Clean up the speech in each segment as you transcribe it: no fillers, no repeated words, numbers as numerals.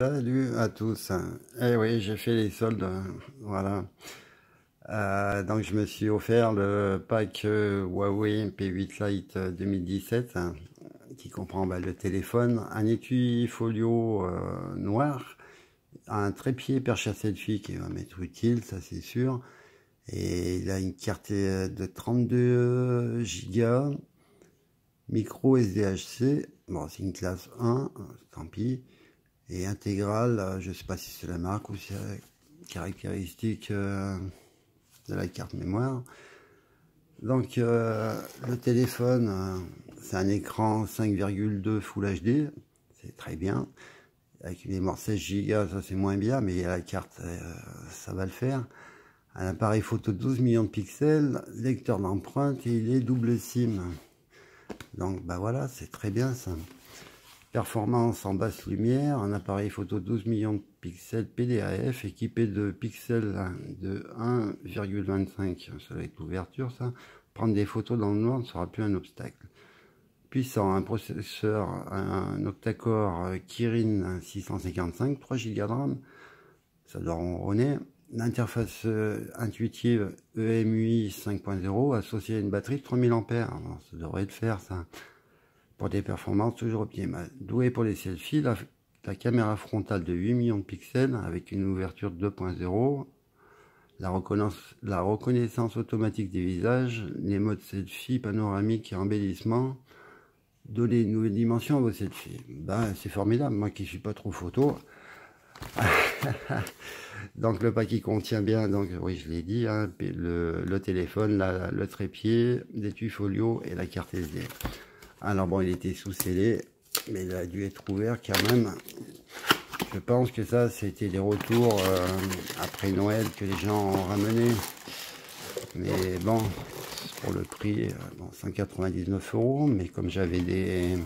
Salut à tous. Eh oui, j'ai fait les soldes, voilà. Donc je me suis offert le pack Huawei P8 Lite 2017 qui comprend le téléphone, un étui folio noir, un trépied perche à selfie qui va m'être utile, ça c'est sûr. Et il a une carte de 32 Go, micro SDHC. Bon, c'est une classe 1, tant pis. Et intégrale, je ne sais pas si c'est la marque ou si c'est la caractéristique de la carte mémoire. Donc le téléphone, c'est un écran 5,2 Full HD, c'est très bien. Avec une mémoire 16 Go, ça c'est moins bien, mais la carte, ça va le faire. Un appareil photo de 12 millions de pixels, lecteur d'empreintes et il est double SIM. Donc bah voilà, c'est très bien ça. Performance en basse lumière, un appareil photo 12 millions de pixels PDAF équipé de pixels de 1,25, ça va être l'ouverture ça. Prendre des photos dans le noir ne sera plus un obstacle. Puissant, un processeur, un octa-core Kirin 655, 3 Go de RAM, ça doit ronronner. L'interface intuitive EMUI 5.0 associée à une batterie de 3000 A, alors, ça devrait le faire ça. Pour des performances toujours optimales. Doué pour les selfies, la caméra frontale de 8 millions de pixels avec une ouverture 2.0, la reconnaissance automatique des visages, les modes selfie, panoramique et embellissement. Donner une nouvelle dimension à vos selfies. Ben, c'est formidable, moi qui suis pas trop photo. Donc le paquet contient bien, donc oui je l'ai dit, hein, le téléphone, le trépied, l'étui folio et la carte SD. Alors bon, il était sous-scellé, mais il a dû être ouvert quand même. Je pense que ça, c'était des retours après Noël que les gens ont ramené. Mais bon, pour le prix, bon, 199 €. Mais comme j'avais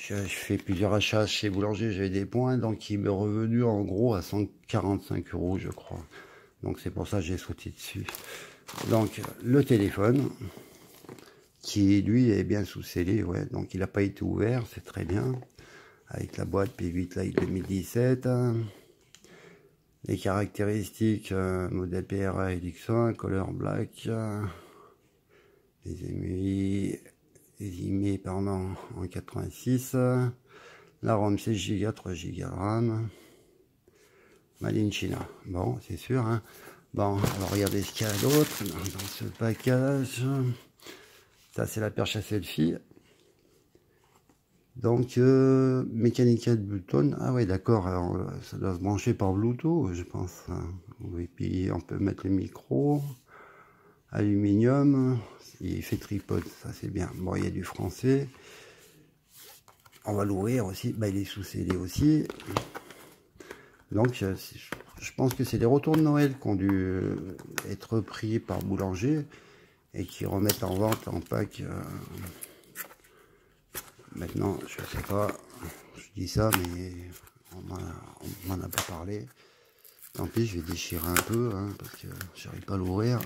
je fais plusieurs achats chez Boulanger, j'avais des points, donc il m'est revenu en gros à 145 € je crois. Donc c'est pour ça que j'ai sauté dessus. Donc le téléphone, qui lui est bien sous-scellé, ouais, donc il n'a pas été ouvert, c'est très bien. Avec la boîte P8 Lite 2017. Les caractéristiques, modèle PRA Elixir, Color Black, les IMEI pardon, en 86, la ROM 16 Go, 3 Go de RAM, Made in China, bon c'est sûr, hein. Bon, alors regardez ce qu'il y a d'autre dans ce package. Ça c'est la perche à selfie. Donc Mechanical Button, ah ouais d'accord, ça doit se brancher par Bluetooth je pense. Et puis on peut mettre le micro, aluminium, il fait tripode, ça c'est bien. Bon, il y a du français, on va l'ouvrir aussi, bah, il est sous-scellé aussi. Donc je pense que c'est des retours de Noël qui ont dû être pris par Boulanger et qui remettent en vente en pack. Maintenant, je sais pas, je dis ça, mais on m'en a pas parlé. Tant pis, je vais déchirer un peu, hein, parce que j'arrive pas à l'ouvrir.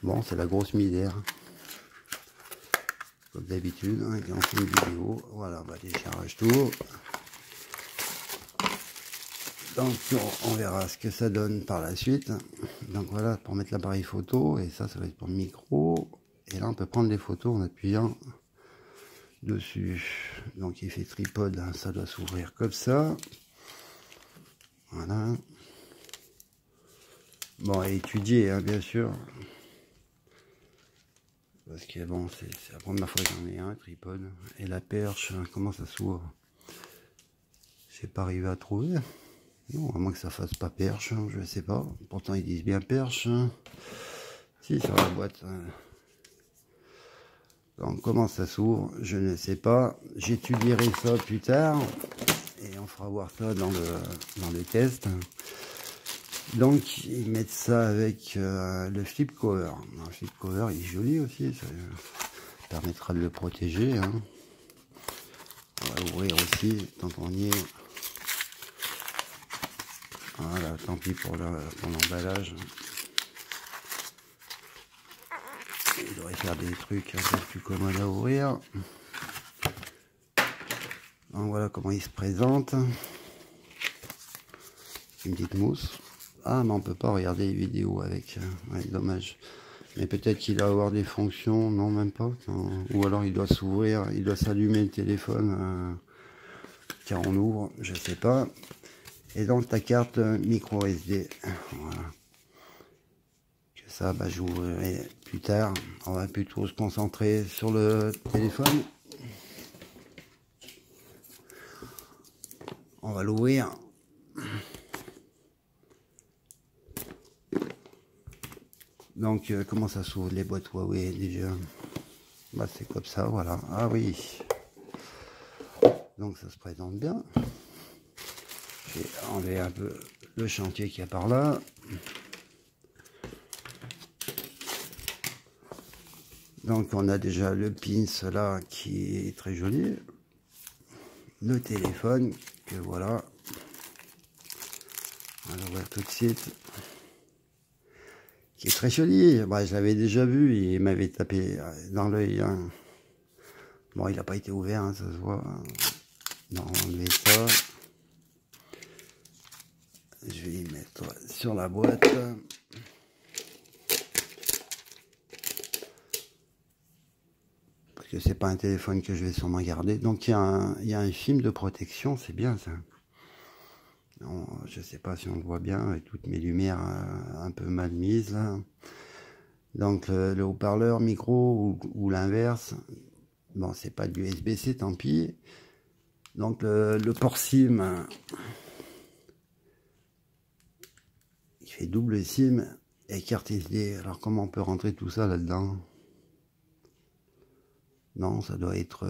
Bon, c'est la grosse misère. Comme d'habitude, hein, quand on fait une vidéo, voilà, bah, déchirage tout. Donc, on verra ce que ça donne par la suite. Donc voilà, pour mettre l'appareil photo, et ça va être pour le micro. Et là, on peut prendre les photos en appuyant dessus. Donc, il fait tripode, hein, ça doit s'ouvrir comme ça. Voilà. Bon, à étudier, hein, bien sûr. Parce que bon, c'est la première fois que j'en ai un tripode. Et la perche, hein, comment ça s'ouvre? J'ai pas arrivé à trouver. Non, à moins que ça fasse pas perche, hein, je sais pas. Pourtant ils disent bien perche. Hein. Si, sur la boîte. Hein. Donc comment ça s'ouvre, je ne sais pas. J'étudierai ça plus tard. Et on fera voir ça dans le test. Donc ils mettent ça avec le flip cover. Le flip cover il est joli aussi. Ça permettra de le protéger. Hein. On va ouvrir aussi tant qu'on y est. Voilà, tant pis pour l'emballage. Il devrait faire des trucs un peu plus commodes à ouvrir. Donc voilà comment il se présente. Une petite mousse. Ah, mais on peut pas regarder les vidéos avec. Ouais, dommage. Mais peut-être qu'il va avoir des fonctions. Non, même pas. Non. Ou alors il doit s'ouvrir, il doit s'allumer le téléphone. Car on ouvre, je sais pas. Et donc ta carte micro SD. Voilà. Que ça, bah, j'ouvrirai plus tard. On va plutôt se concentrer sur le téléphone. On va l'ouvrir. Donc, comment ça s'ouvre les boîtes Huawei déjà? Bah, c'est comme ça, voilà. Ah oui. Donc, ça se présente bien. Je vais enlever un peu le chantier qu'il y a par là. Donc, on a déjà le pins là qui est très joli. Le téléphone, que voilà. On va l'ouvrir tout de suite. Qui est très joli. Bah, je l'avais déjà vu, il m'avait tapé dans l'œil. Hein. Bon, il n'a pas été ouvert, hein, ça se voit. Non, on va enlever ça. Je vais y mettre sur la boîte. Parce que c'est pas un téléphone que je vais sûrement garder. Donc il y a un film de protection, c'est bien ça. Non, je sais pas si on le voit bien avec toutes mes lumières un peu mal mises là. Donc le haut-parleur, micro ou l'inverse. Bon, c'est pas du USB-C, tant pis. Donc le port SIM, il fait double SIM et carte SD. Alors comment on peut rentrer tout ça là-dedans? Non, ça doit être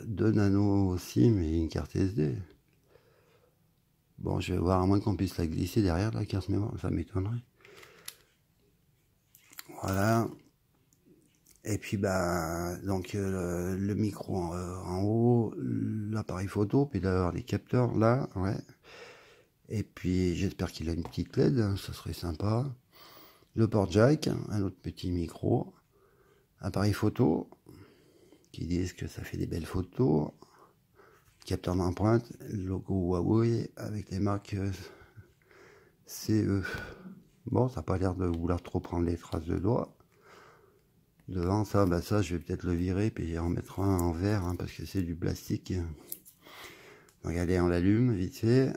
2 nano SIM et une carte SD. Bon, je vais voir, à moins qu'on puisse la glisser derrière la carte mémoire, ça m'étonnerait. Voilà. Et puis, bah, donc le micro en haut, l'appareil photo, puis d'avoir les capteurs là, ouais. Et puis, j'espère qu'il a une petite LED, ça serait sympa. Le port jack, un autre petit micro. Appareil photo, qui disent que ça fait des belles photos. Capteur d'empreinte, logo Huawei avec les marques CE. Bon, ça n'a pas l'air de vouloir trop prendre les traces de doigts. Devant ça, bah ça, je vais peut-être le virer puis en mettre un en verre hein, parce que c'est du plastique. Regardez, on l'allume vite fait.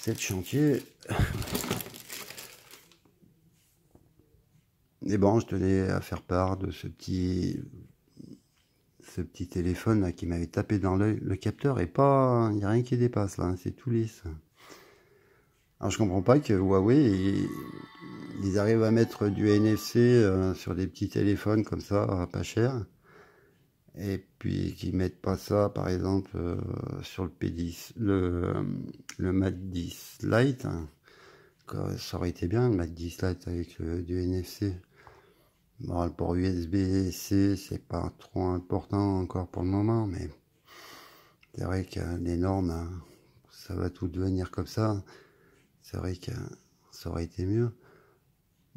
C'est le chantier. Et bon, je tenais à faire part de ce petit téléphone là qui m'avait tapé dans l'œil. Le capteur est pas, il n'y a rien qui dépasse là, c'est tout lisse. Alors je comprends pas que Huawei ils arrivent à mettre du NFC sur des petits téléphones comme ça, pas cher, et puis qu'ils mettent pas ça par exemple sur le P10, le Mate 10 Lite. Hein. Ça aurait été bien le Mate 10 Lite avec du NFC. Bon, le port USB-C c'est pas trop important encore pour le moment, mais c'est vrai que les normes, hein, ça va tout devenir comme ça. C'est vrai que ça aurait été mieux.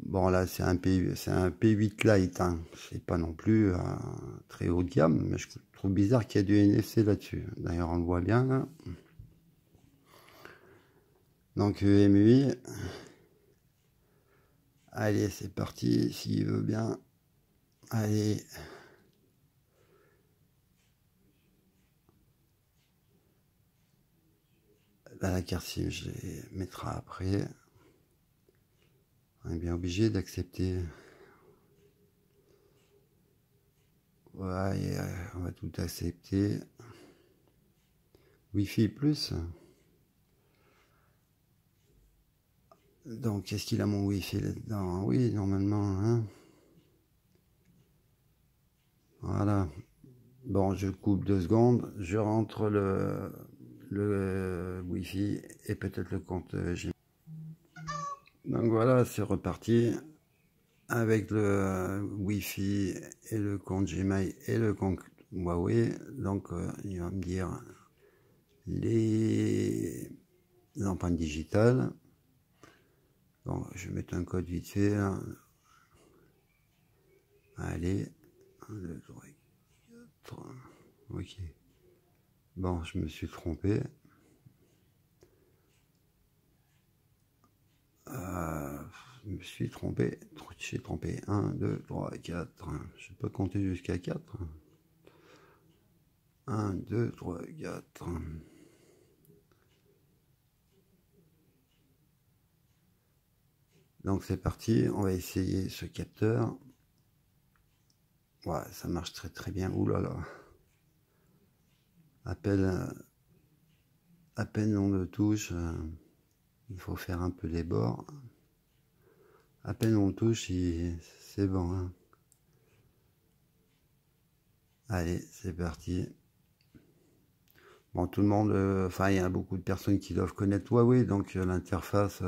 Bon là c'est un P8 Lite, hein. C'est pas non plus très haut de gamme, mais je trouve bizarre qu'il y ait du NFC là-dessus. D'ailleurs on le voit bien là. Donc EMUI. Allez c'est parti, s'il veut bien. Allez. Là, la carte SIM je les mettrai après. On est bien obligé d'accepter. Ouais, on va tout accepter. Wi-Fi plus. Donc, est-ce qu'il a mon Wi-Fi là-dedans? Oui, normalement. Hein. Voilà. Bon, je coupe 2 secondes. Je rentre le Wi-Fi et peut-être le compte Gmail. Donc voilà, c'est reparti avec le Wi-Fi et le compte Gmail et le compte Huawei. Donc, il va me dire les empreintes digitales. Bon, je vais mettre un code vite fait. Là. Allez, 1, 2, 3, 4. Ok. Bon, je me suis trompé. Je me suis trompé. J'ai trompé. 1, 2, 3, 4. Je peux compter jusqu'à 4. 1, 2, 3, 4. Donc c'est parti, on va essayer ce capteur. Ouais, ça marche très très bien. Ouh là là. À peine on le touche, il faut faire un peu les bords. À peine on le touche, c'est bon. Hein. Allez, c'est parti. Bon, tout le monde, enfin, il y a beaucoup de personnes qui doivent connaître Huawei, donc l'interface,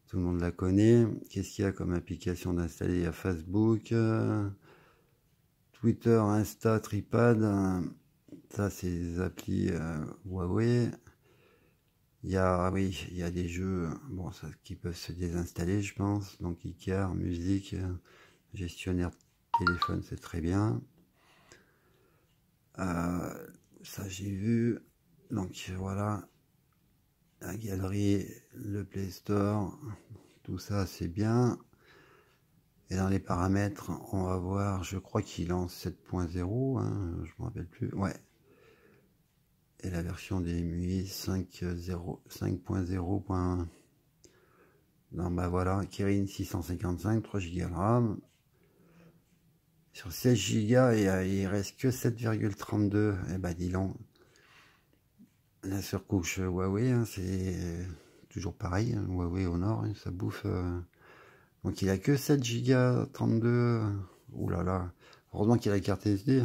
tout le monde la connaît. Qu'est-ce qu'il y a comme application d'installer? Il y a Facebook, Twitter, Insta, Tripad. Ça, c'est des applis Huawei. Il y a, oui, il y a des jeux bon, ça, qui peuvent se désinstaller, je pense. Donc, Icar, musique, gestionnaire téléphone, c'est très bien. Ça, j'ai vu. Donc, voilà. La galerie, le Play Store, tout ça, c'est bien. Et dans les paramètres, on va voir, je crois qu'il est en 7.0, hein, je me rappelle plus. Ouais. Et la version des MUI 5.0. Non, bah voilà, Kirin 655, 3 Go de RAM. Sur 16 Go, il reste que 7,32. Eh bah dis donc. La surcouche Huawei, hein, c'est toujours pareil. Hein, Huawei au nord, hein, ça bouffe. Donc il a que 7 Go 32. Ouh là là. Heureusement qu'il a la carte SD.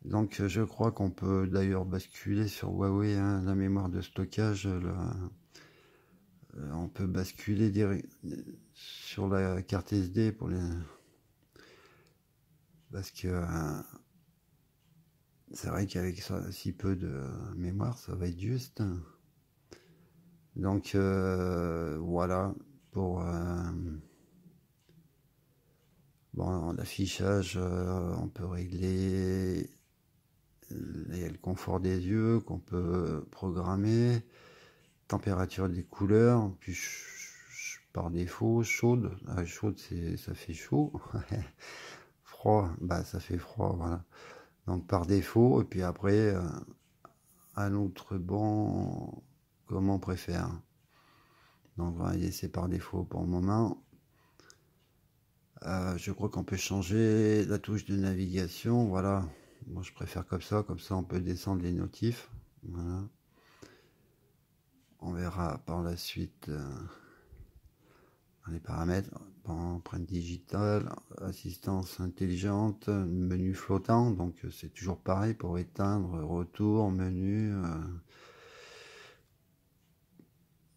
Donc je crois qu'on peut d'ailleurs basculer sur Huawei, hein, la mémoire de stockage. On peut basculer sur la carte SD pour les. Parce que c'est vrai qu'avec si peu de mémoire, ça va être juste. Donc voilà pour bon, l'affichage, on peut régler le confort des yeux, qu'on peut programmer, température des couleurs, puis par défaut chaude. Chaude, ça fait chaud. Froid, bah ça fait froid, voilà. Donc par défaut, et puis après un autre bon comme on préfère. Donc on va laisser par défaut pour le moment. Je crois qu'on peut changer la touche de navigation, voilà. Moi je préfère comme ça on peut descendre les notifs. Voilà. On verra par la suite dans les paramètres. Empreinte digitale, assistance intelligente, menu flottant, donc c'est toujours pareil pour éteindre, retour, menu.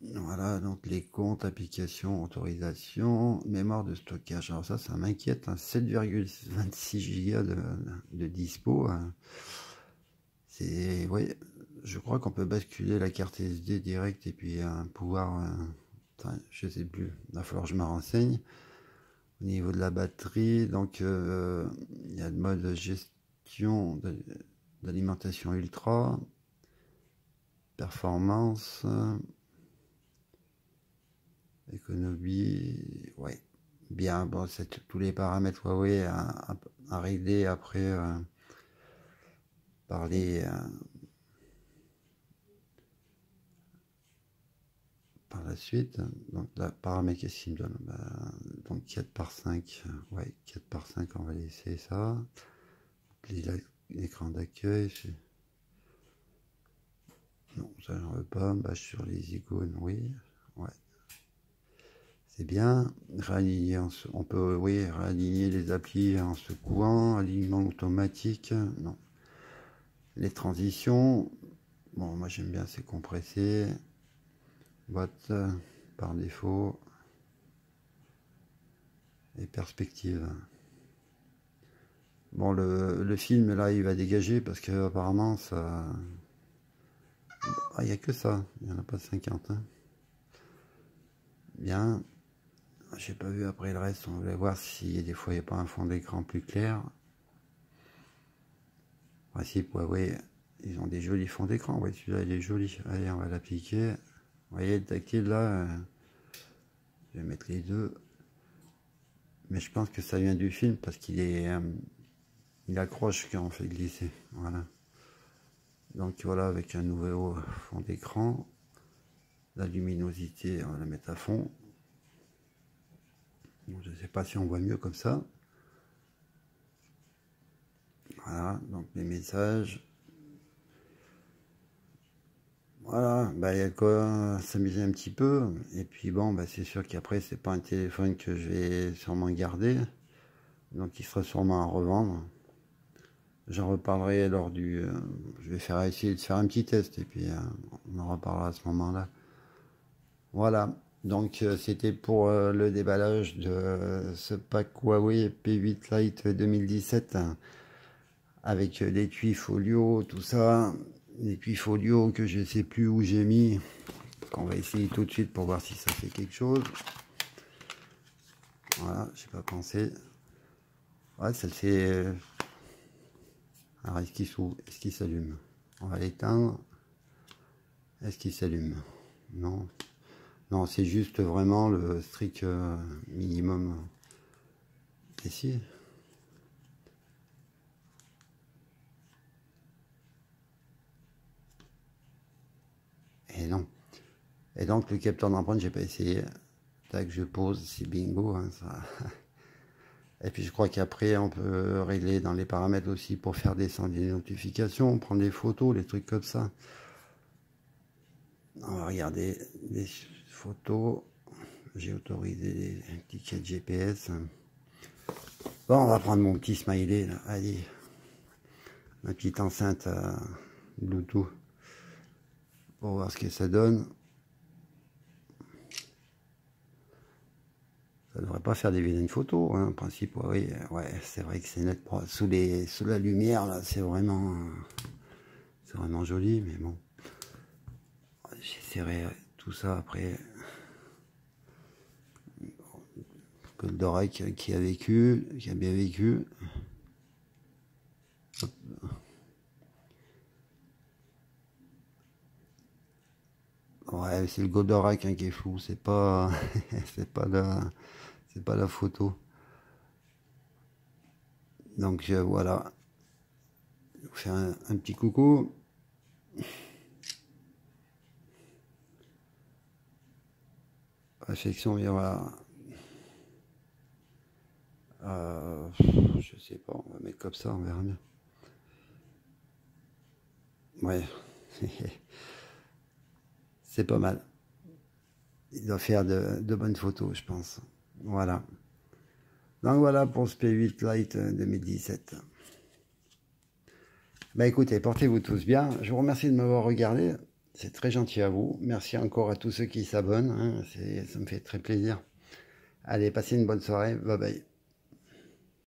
Voilà, donc les comptes, applications, autorisation, mémoire de stockage. Alors ça m'inquiète, hein, 7,26 Go de dispo. Hein. C'est, oui, je crois qu'on peut basculer la carte SD direct et puis pouvoir, enfin, je sais plus, il va falloir que je me renseigne. Au niveau de la batterie, donc il y a le mode gestion d'alimentation ultra, performance. Économie, ouais, bien, bon, c'est tous les paramètres Huawei à régler après par par la suite. Donc, la paramètre, qu'est-ce qu'il me donne? Bah, donc 4 par 5, ouais, 4 par 5, on va laisser ça. L'écran d'accueil, non, ça j'en veux pas. Bah, sur les icônes, oui, ouais. C'est bien. On peut, oui, réaligner les applis en secouant, alignement automatique, non. Les transitions, bon, moi j'aime bien, c'est compressé. Boîte par défaut. Et perspective. Bon, le film là, il va dégager parce que apparemment ça. Ah, il n'y a que ça, il n'y en a pas 50. Hein. Bien. J'ai pas vu après le reste, on voulait voir si des fois il n'y a pas un fond d'écran plus clair. En principe, Huawei, ils ont des jolis fonds d'écran. Ouais, celui-là il est joli. Allez, on va l'appliquer. Vous voyez le tactile là, je vais mettre les deux. Mais je pense que ça vient du film parce qu'il est, il accroche quand on fait glisser. Voilà. Donc voilà, avec un nouveau fond d'écran. La luminosité, on va la mettre à fond. Bon, je ne sais pas si on voit mieux comme ça. Voilà, donc les messages. Voilà, bah, il y a quoi s'amuser un petit peu. Et puis bon, bah, c'est sûr qu'après, c'est pas un téléphone que je vais sûrement garder. Donc il sera sûrement à revendre. J'en reparlerai lors du... je vais essayer de faire un petit test et puis on en reparlera à ce moment-là. Voilà, donc c'était pour le déballage de ce pack Huawei P8 Lite 2017 avec l'étui folio, tout ça. L'étui folio que je ne sais plus où j'ai mis. On va essayer tout de suite pour voir si ça fait quelque chose. Voilà, j'ai pas pensé. Ouais, ça le fait... Alors, est-ce qu'il s'ouvre? Est-ce qu'il s'allume? On va l'éteindre. Est-ce qu'il s'allume? Non. Non, c'est juste vraiment le strict minimum. Ici. Et non. Et donc, le capteur d'empreinte, j'ai pas essayé. Tac, je pose, c'est bingo. Hein, ça. Et puis, je crois qu'après, on peut régler dans les paramètres aussi pour faire descendre les notifications, prendre des photos, les trucs comme ça. On va regarder les photos. J'ai autorisé un petit 4 GPS. Bon, on va prendre mon petit smiley là. Allez, ma petite enceinte Bluetooth pour voir ce que ça donne. Ça devrait pas faire des vilaines photos, hein, en principe. Oui, ouais, c'est vrai que c'est net. Sous la lumière là, c'est vraiment joli, mais bon. J'essaierai tout ça après. Goldorak qui a vécu, qui a bien vécu. Hop. Ouais, c'est le Goldorak hein, qui est flou, c'est pas, c'est pas la photo. Donc voilà, je vais vous faire un petit coucou. Réflexion, il y aura. Je sais pas, on va mettre comme ça, on verra bien. Ouais, c'est pas mal. Il doit faire de bonnes photos, je pense. Voilà. Donc voilà pour ce P8 Lite 2017. Bah écoutez, portez-vous tous bien. Je vous remercie de m'avoir regardé. C'est très gentil à vous. Merci encore à tous ceux qui s'abonnent. Hein. Ça me fait très plaisir. Allez, passez une bonne soirée. Bye bye.